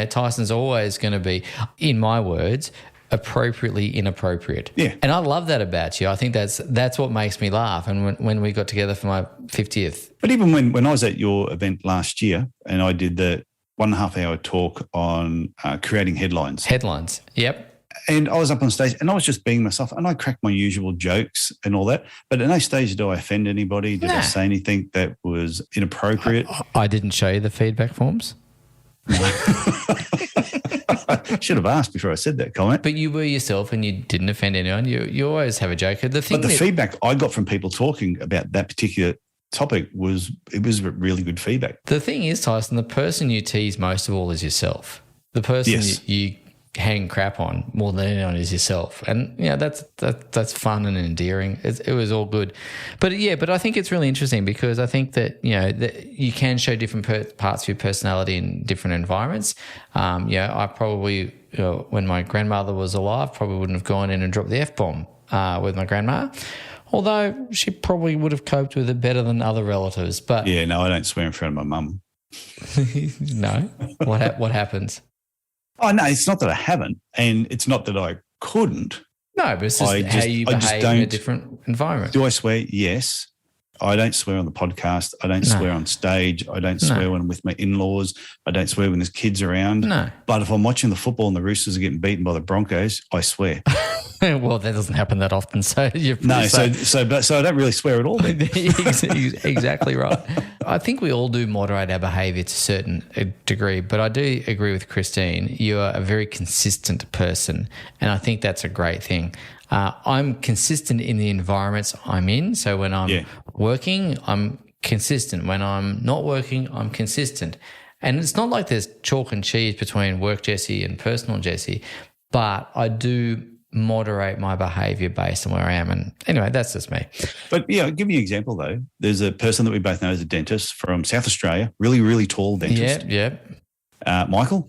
Tyson's always going to be, in my words, appropriately inappropriate. Yeah. And I love that about you. I think that's what makes me laugh. And when we got together for my 50th. But even when I was at your event last year and I did the 1.5 hour talk on creating headlines. Headlines, yep. And I was up on stage and I was just being myself and I cracked my usual jokes and all that. But at no stage did I offend anybody. Did I say anything that was inappropriate? I didn't show you the feedback forms. I should have asked before I said that comment. But you were yourself and you didn't offend anyone. You always have a joke. But the feedback I got from people talking about that particular topic was really good feedback. The thing is, Tyson, the person you tease most of all is yourself. The person you hang crap on more than anyone is yourself. And that's fun and endearing. It was all good. But I think it's really interesting because I think that, that you can show different parts of your personality in different environments. I probably, when my grandmother was alive, probably wouldn't have gone in and dropped the F-bomb with my grandma. Although she probably would have coped with it better than other relatives. But yeah, no, I don't swear in front of my mum. No? What happens? Oh, no, it's not that I haven't, and it's not that I couldn't. No, but it's just how you behave in a different environment. Do I swear? Yes. I don't swear on the podcast. I don't swear on stage. I don't swear when I'm with my in-laws. I don't swear when there's kids around. No. But if I'm watching the football and the Roosters are getting beaten by the Broncos, I swear. Well, that doesn't happen that often. So so I don't really swear at all. Exactly right. I think we all do moderate our behaviour to a certain degree, but I do agree with Christine. You are a very consistent person, and I think that's a great thing. I'm consistent in the environments I'm in. So when I'm working, I'm consistent. When I'm not working, I'm consistent. And it's not like there's chalk and cheese between work Jesse and personal Jesse, but I do moderate my behaviour based on where I am. And anyway, that's just me. But I'll give you an example though. There's a person that we both know as a dentist from South Australia, really, really tall dentist. Michael.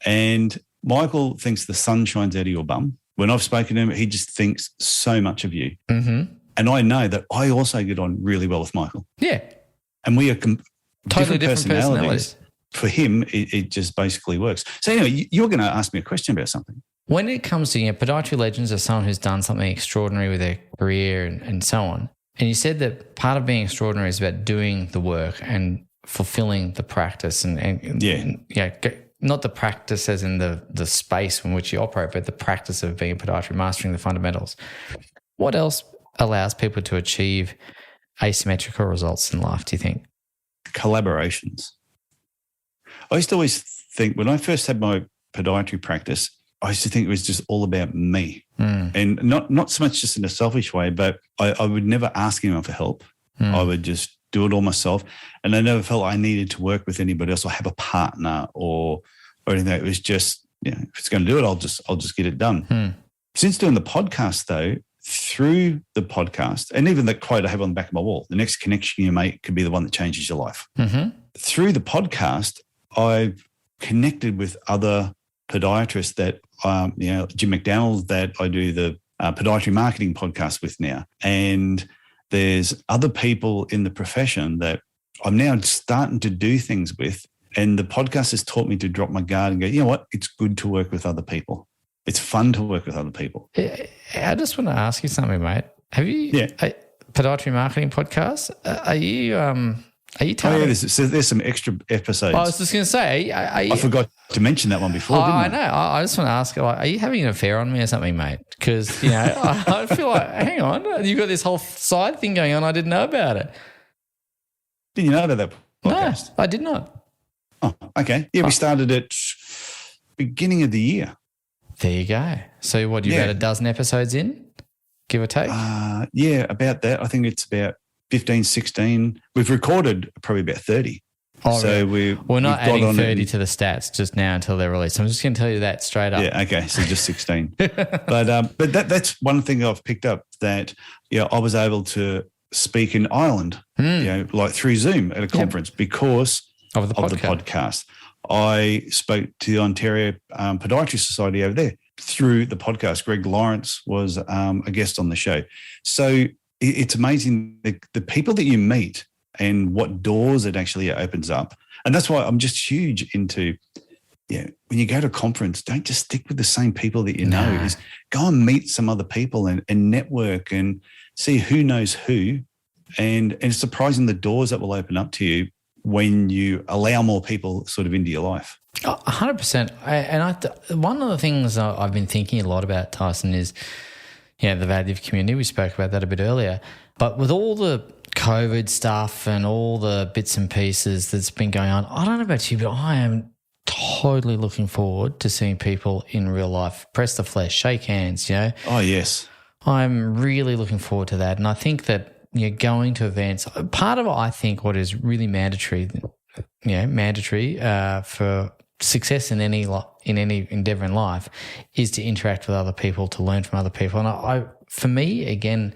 And Michael thinks the sun shines out of your bum. When I've spoken to him, he just thinks so much of you. Mm-hmm. And I know that I also get on really well with Michael. Yeah. And we are totally different personalities. For him, it just basically works. So anyway, you're going to ask me a question about something. When it comes to Podiatry Legends or someone who's done something extraordinary with their career and so on, and you said that part of being extraordinary is about doing the work and fulfilling the practice and not the practice as in the space in which you operate, but the practice of being a podiatry, mastering the fundamentals. What else allows people to achieve asymmetrical results in life, do you think? Collaborations. I used to always think when I first had my podiatry practice, I used to think it was just all about me. And not so much just in a selfish way, but I would never ask anyone for help. I would just do it all myself. And I never felt I needed to work with anybody else or have a partner or anything. It was just, if it's going to do it, I'll just get it done. Since doing the podcast though, through the podcast, and even the quote I have on the back of my wall, the next connection you make could be the one that changes your life. Mm-hmm. Through the podcast, I've connected with other podiatrists that, Jim McDonald, that I do the podiatry marketing podcast with now. And there's other people in the profession that I'm now starting to do things with. And the podcast has taught me to drop my guard and go, you know what? It's good to work with other people. It's fun to work with other people. I just want to ask you something, mate. Have you, Podiatry Marketing Podcast. Are you targeting? There's some extra episodes. I was just going to say, I forgot to mention that one before, didn't I? I know. I just want to ask, are you having an affair on me or something, mate? Because, I feel like, hang on, you've got this whole side thing going on. I didn't know about it. Did you know about that podcast? No, I did not. Oh, okay. Yeah, we started at beginning of the year. There you go. So what, you've had a dozen episodes in, give or take? Yeah, about that. I think it's about 15, 16. We've recorded probably about 30. Oh, so we're not adding 30 to the stats just now until they're released. I'm just going to tell you that straight up. Yeah, okay. So just 16. but that's one thing I've picked up that, I was able to speak in Ireland, like through Zoom at a conference because of the podcast. I spoke to the Ontario Podiatry Society over there through the podcast. Greg Lawrence was a guest on the show. So it's amazing the people that you meet and what doors it actually opens up. And that's why I'm just huge into, when you go to a conference, don't just stick with the same people that you know. Is go and meet some other people and network and see who knows who. And it's surprising the doors that will open up to you when you allow more people sort of into your life. 100%. And one of the things I've been thinking a lot about, Tyson, is the value of community. We spoke about that a bit earlier. But with all the COVID stuff and all the bits and pieces that's been going on, I don't know about you, but I am totally looking forward to seeing people in real life, press the flesh, shake hands, Oh, yes. I'm really looking forward to that. And I think that going to events, part of it, I think what is really mandatory for success in any endeavor in life is to interact with other people, to learn from other people. And for me, again,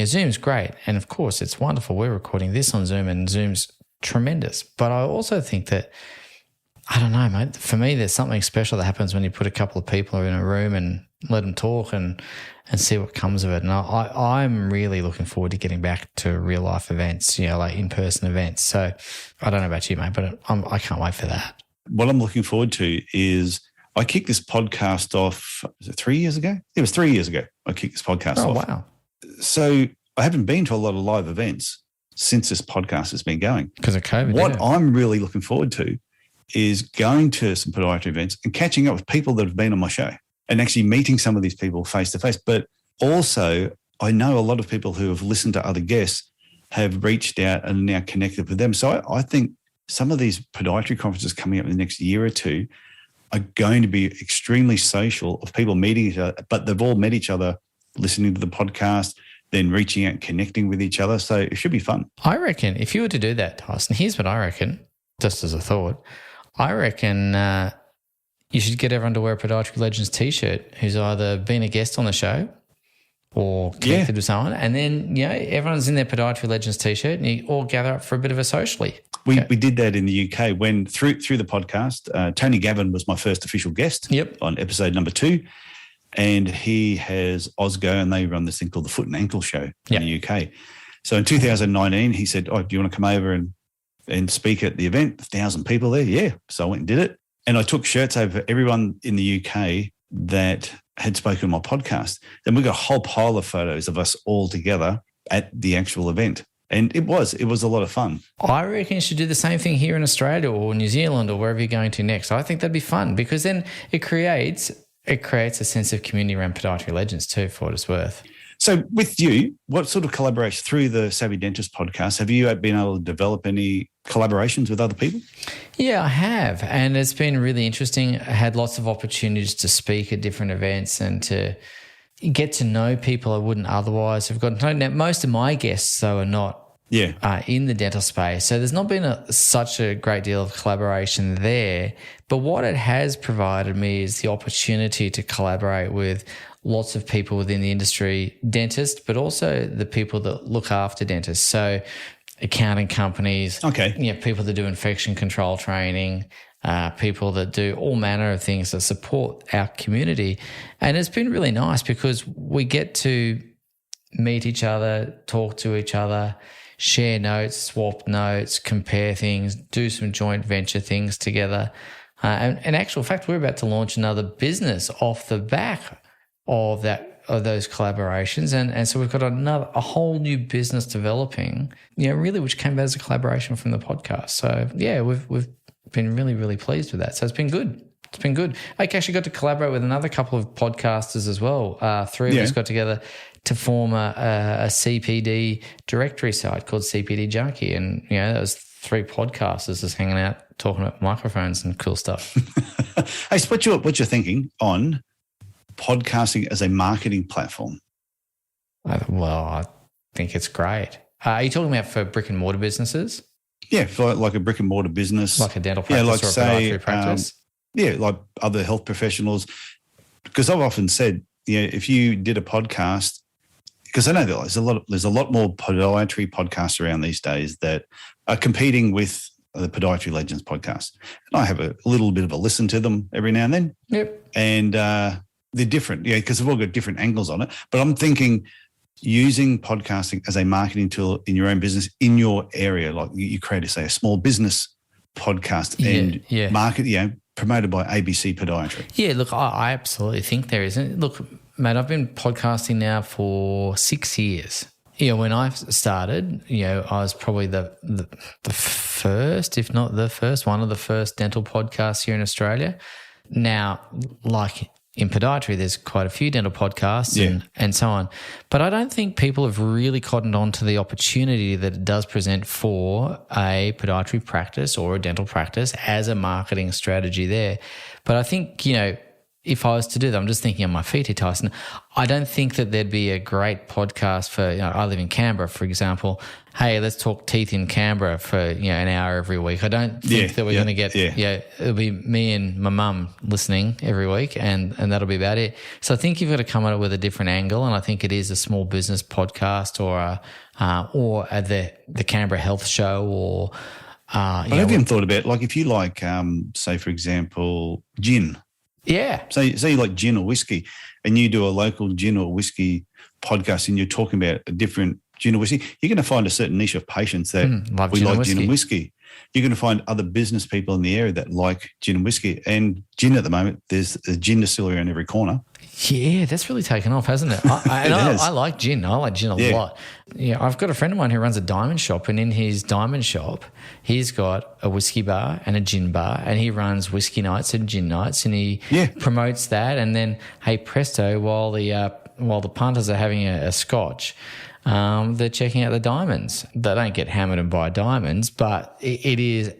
Zoom's great. And of course, it's wonderful. We're recording this on Zoom and Zoom's tremendous. But I also think that, I don't know, mate, for me, there's something special that happens when you put a couple of people in a room and let them talk and see what comes of it. And I'm really looking forward to getting back to real life events, like in-person events. So I don't know about you, mate, but I can't wait for that. What I'm looking forward to is I kicked this podcast off, was it 3 years ago? It was 3 years ago I kicked this podcast off. Oh, wow. So I haven't been to a lot of live events since this podcast has been going. Because of COVID. What I'm really looking forward to is going to some podiatry events and catching up with people that have been on my show and actually meeting some of these people face to face. But also, I know a lot of people who have listened to other guests have reached out and are now connected with them. So I think some of these podiatry conferences coming up in the next year or two are going to be extremely social of people meeting each other, but they've all met each other, listening to the podcast, then reaching out and connecting with each other. So it should be fun. I reckon if you were to do that, Tyson, here's what I reckon, just as a thought. I reckon you should get everyone to wear a Podiatry Legends t-shirt who's either been a guest on the show or connected with someone. And then, everyone's in their Podiatry Legends t-shirt and you all gather up for a bit of a socially. We did that in the UK when through the podcast, Tony Gavin was my first official guest on episode number 2. And he has Osgo and they run this thing called the Foot and Ankle Show in the UK. So in 2019, he said, do you want to come over and speak at the event? 1,000 people there. Yeah. So I went and did it. And I took shirts over everyone in the UK that had spoken on my podcast. Then we got a whole pile of photos of us all together at the actual event. And it was a lot of fun. I reckon you should do the same thing here in Australia or New Zealand or wherever you're going to next. I think that'd be fun because then it creates a sense of community around Podiatry Legends too, for what it's worth. So with you, what sort of collaboration through the Savvy Dentist podcast, have you been able to develop any collaborations with other people? Yeah, I have. And it's been really interesting. I had lots of opportunities to speak at different events and to get to know people I wouldn't otherwise have gotten to know. Now, most of my guests, though, are not in the dental space. So there's not been such a great deal of collaboration there. But what it has provided me is the opportunity to collaborate with lots of people within the industry, dentists, but also the people that look after dentists. So accounting companies, people that do infection control training, people that do all manner of things that support our community. And it's been really nice because we get to meet each other, talk to each other, share notes, swap notes, compare things, do some joint venture things together. And in actual fact, we're about to launch another business off the back of that of those collaborations. And so we've got a whole new business developing, really, which came as a collaboration from the podcast. So yeah, we've been really, really pleased with that. So it's been good. It's been good. I actually got to collaborate with another couple of podcasters as well. Three of us got together to form a CPD directory site called CPD Junkie. And, that was 3 podcasters just hanging out, talking about microphones and cool stuff. Hey, so what you're thinking on podcasting as a marketing platform? Well, I think it's great. Are you talking about for brick and mortar businesses? Yeah, for like a brick and mortar business. Like a dental practice or a podiatry practice? Like other health professionals. Because I've often said, if you did a podcast, because I know that there's a lot more podiatry podcasts around these days that are competing with the Podiatry Legends podcast. And I have a little bit of a listen to them every now and then. Yep. And they're different, because they've all got different angles on it. But I'm thinking using podcasting as a marketing tool in your own business, in your area, like you create, say, a small business podcast and market, promoted by ABC Podiatry. Yeah, look, I absolutely think there is. And look, mate, I've been podcasting now for 6 years. When I started, I was probably the first, if not the first, one of the first dental podcasts here in Australia. Now, like in podiatry, there's quite a few dental podcasts and so on. But I don't think people have really cottoned on to the opportunity that it does present for a podiatry practice or a dental practice as a marketing strategy there. But I think, if I was to do that, I'm just thinking on my feet here, Tyson, I don't think that there'd be a great podcast for, I live in Canberra, for example. Hey, let's talk teeth in Canberra for, an hour every week. I don't think that we're going to get, it'll be me and my mum listening every week and that'll be about it. So I think you've got to come at it with a different angle, and I think it is a small business podcast or the Canberra Health Show or... I've even thought about, like, if you like, say, for example, gin. Yeah. Say you like gin or whiskey, and you do a local gin or whiskey podcast and you're talking about a different gin or whiskey, you're going to find a certain niche of patients that we like gin and whiskey. You're going to find other business people in the area that like gin and whiskey. And gin at the moment, there's a gin distillery on every corner. Yeah, that's really taken off, hasn't it? I like gin. I like gin a lot. Yeah, I've got a friend of mine who runs a diamond shop, and in his diamond shop, he's got a whiskey bar and a gin bar, and he runs whiskey nights and gin nights, and he promotes that. And then, hey, presto, while the punters are having a scotch, they're checking out the diamonds. They don't get hammered and buy diamonds, but it is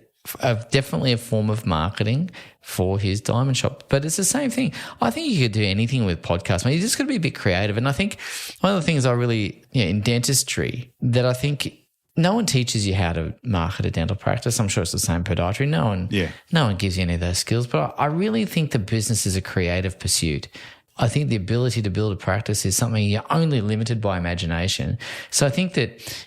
definitely a form of marketing for his diamond shop. But it's the same thing. I think you could do anything with podcasts. You just got to be a bit creative. And I think one of the things I really, in dentistry, that I think no one teaches you how to market a dental practice. I'm sure it's the same podiatry. No one gives you any of those skills. But I really think the business is a creative pursuit. I think the ability to build a practice is something you're only limited by imagination. So I think that,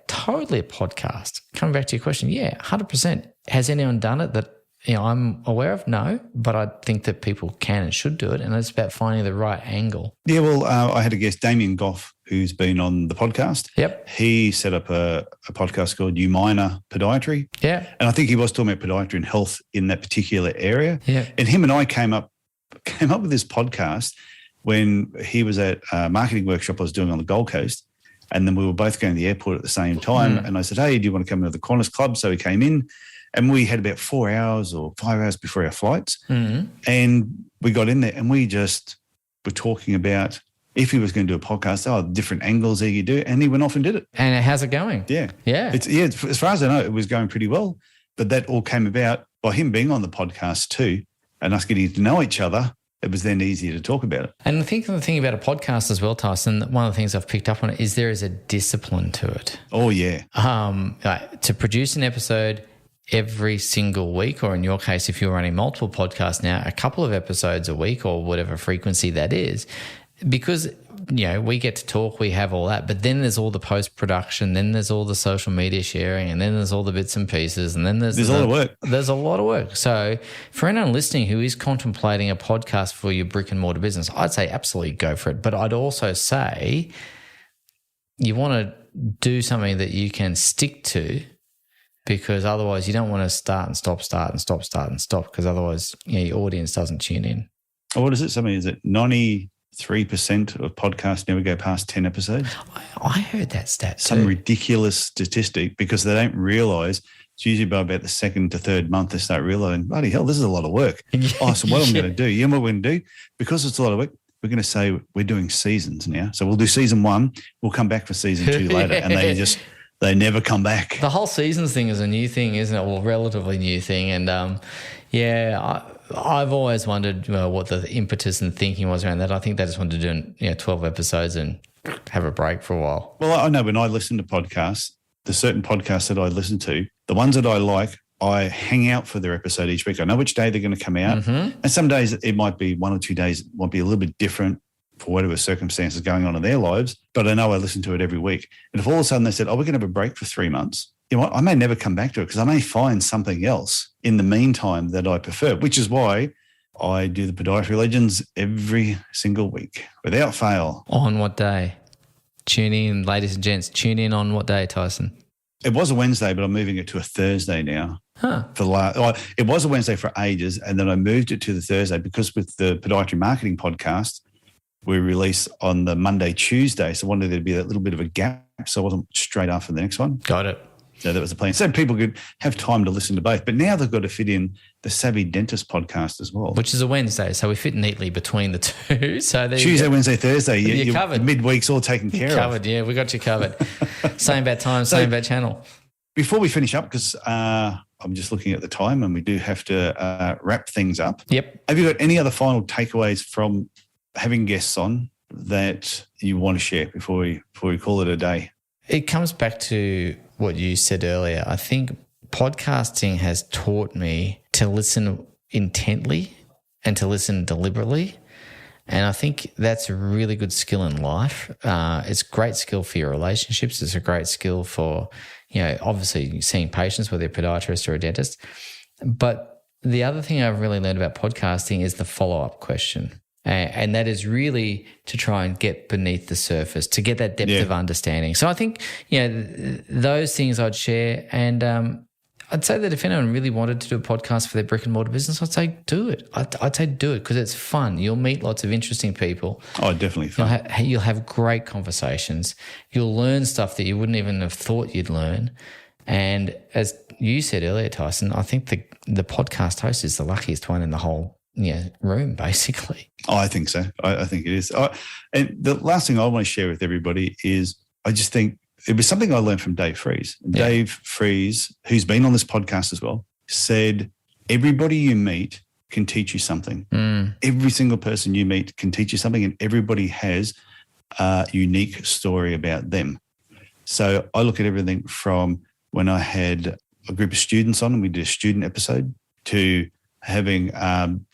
totally a podcast. Coming back to your question, 100%. Has anyone done it that I'm aware of? No, but I think that people can and should do it, and it's about finding the right angle. Yeah, well, I had a guest, Damien Goff, who's been on the podcast. Yep. He set up a podcast called You Minor Podiatry. Yeah. And I think he was talking about podiatry and health in that particular area. Yeah. And him and I came up with this podcast when he was at a marketing workshop I was doing on the Gold Coast. And then we were both going to the airport at the same time. And I said, hey, do you want to come into the Qantas Club? So he came in, and we had about 4 hours or 5 hours before our flights. And we got in there and we just were talking about if he was going to do a podcast, different angles he could do. And he went off and did it. And how's it going? Yeah. Yeah. As far as I know, it was going pretty well. But that all came about by him being on the podcast too and us getting to know each other. It was then easier to talk about it. And I think the thing about a podcast as well, Tyson, one of the things I've picked up on it is there is a discipline to it. Oh, yeah. To produce an episode every single week, or in your case, if you're running multiple podcasts now, a couple of episodes a week or whatever frequency that is, because, we get to talk, we have all that, but then there's all the post-production, then there's all the social media sharing, and then there's all the bits and pieces, and then there's a lot of work. There's a lot of work. So for anyone listening who is contemplating a podcast for your brick and mortar business, I'd say absolutely go for it. But I'd also say you want to do something that you can stick to, because otherwise you don't want to start and stop, because otherwise your audience doesn't tune in. Oh, what is it? Is it 90 3% of podcasts never go past 10 episodes. I heard that stat too. Some ridiculous statistic, because they don't realise it's usually by about the second to third month they start realising, bloody hell, this is a lot of work. So what I'm going to do, you know what we're going to do? Because it's a lot of work, we're going to say we're doing seasons now. So we'll do season 1, we'll come back for season 2 later, and they never come back. The whole seasons thing is a new thing, isn't it? Well, relatively new thing. And I've always wondered what the impetus and thinking was around that. I think they just wanted to do 12 episodes and have a break for a while. Well, I know when I listen to podcasts, the certain podcasts that I listen to, the ones that I like, I hang out for their episode each week. I know which day they're going to come out. Mm-hmm. And some days it might be 1 or 2 days, it might be a little bit different for whatever circumstances going on in their lives, but I know I listen to it every week. And if all of a sudden they said, we're going to have a break for 3 months, you know what? I may never come back to it because I may find something else in the meantime that I prefer, which is why I do the Podiatry Legends every single week without fail. On what day? Tune in, ladies and gents. Tune in on what day, Tyson? It was a Wednesday, but I'm moving it to a Thursday now. Huh. It was a Wednesday for ages, and then I moved it to the Thursday because with the Podiatry Marketing podcast, we release on the Monday, Tuesday. So I wanted there to be a little bit of a gap so I wasn't straight after the next one. Got it. So that was the plan. So people could have time to listen to both. But now they've got to fit in the Savvy Dentist podcast as well. Which is a Wednesday, so we fit neatly between the two. So Tuesday, Wednesday, Thursday. You're covered. The midweek's all taken care of. Covered, yeah. We got you covered. Same bad time, same bad channel. Before we finish up, because I'm just looking at the time and we do have to wrap things up. Yep. Have you got any other final takeaways from having guests on that you want to share before we call it a day? It comes back to what you said earlier. I think podcasting has taught me to listen intently and to listen deliberately. And I think that's a really good skill in life. It's a great skill for your relationships. It's a great skill for, obviously seeing patients, whether they're a podiatrist or a dentist. But the other thing I've really learned about podcasting is the follow-up question. And that is really to try and get beneath the surface, to get that depth of understanding. So I think, those things I'd share. And I'd say that if anyone really wanted to do a podcast for their brick and mortar business, I'd say do it. I'd say do it because it's fun. You'll meet lots of interesting people. Oh, definitely fun. You'll have great conversations. You'll learn stuff that you wouldn't even have thought you'd learn. And as you said earlier, Tyson, I think the podcast host is the luckiest one in the whole room, basically. Oh, I think so. I think it is. And the last thing I want to share with everybody is I just think it was something I learned from Dave Freeze. Yeah. Dave Freeze, who's been on this podcast as well, said everybody you meet can teach you something. Every single person you meet can teach you something, and everybody has a unique story about them. So I look at everything from when I had a group of students on and we did a student episode to having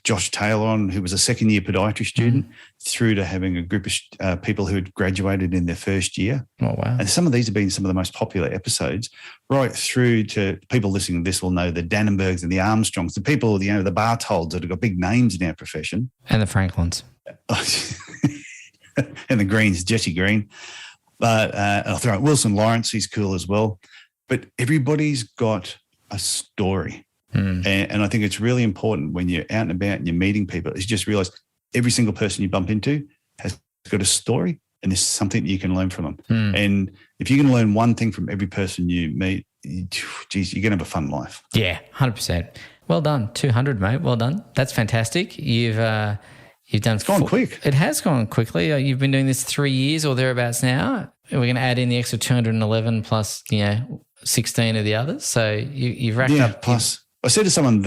Josh Taylor on, who was a second-year podiatry student, through to having a group of people who had graduated in their first year. Oh, wow. And some of these have been some of the most popular episodes, right through to people listening to this will know the Dannenbergs and the Armstrongs, the people, the Bartholds that have got big names in our profession. And the Franklins. And the Greens, Jesse Green. But I'll throw out Wilson Lawrence, he's cool as well. But everybody's got a story. And I think it's really important when you're out and about and you're meeting people is just realize every single person you bump into has got a story and there's something that you can learn from them. And if you can learn one thing from every person you meet, geez, you're going to have a fun life. Yeah, 100%. Well done. 200, mate. Well done. That's fantastic. You've done. It's gone quick. It has gone quickly. You've been doing this 3 years or thereabouts now. We're going to add in the extra 211 plus, 16 of the others. So you've racked up. Plus. I said to someone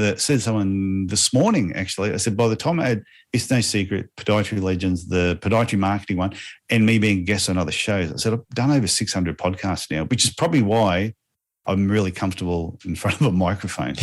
this morning, actually, I said, by the time I had It's No Secret, Podiatry Legends, the Podiatry Marketing one, and me being a guest on other shows, I said, I've done over 600 podcasts now, which is probably why I'm really comfortable in front of a microphone.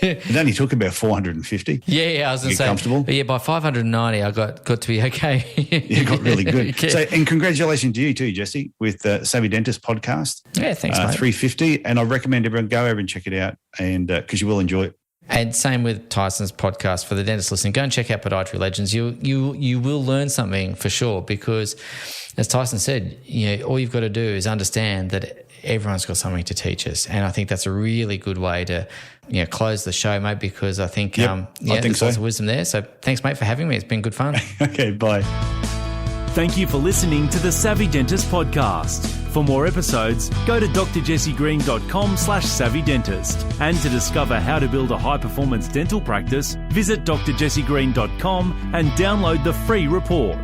It only took about 450. Yeah, I was going to say. Comfortable. But yeah, by 590, I got to be okay. You got really good. So, and congratulations to you too, Jesse, with the Savvy Dentist podcast. Yeah, thanks, mate. 350. And I recommend everyone go over and check it out, and because you will enjoy it. And same with Tyson's podcast for the dentists listening. Go and check out Podiatry Legends. You will learn something for sure because, as Tyson said, all you've got to do is understand that everyone's got something to teach us, and I think that's a really good way to close the show, mate. Because I think I think there's so. lots of wisdom there. So thanks, mate, for having me. It's been good fun. Okay, bye. Thank you for listening to the Savvy Dentist podcast. For more episodes, go to drjessegreen.com/savvydentist. And to discover how to build a high-performance dental practice, visit drjessegreen.com and download the free report.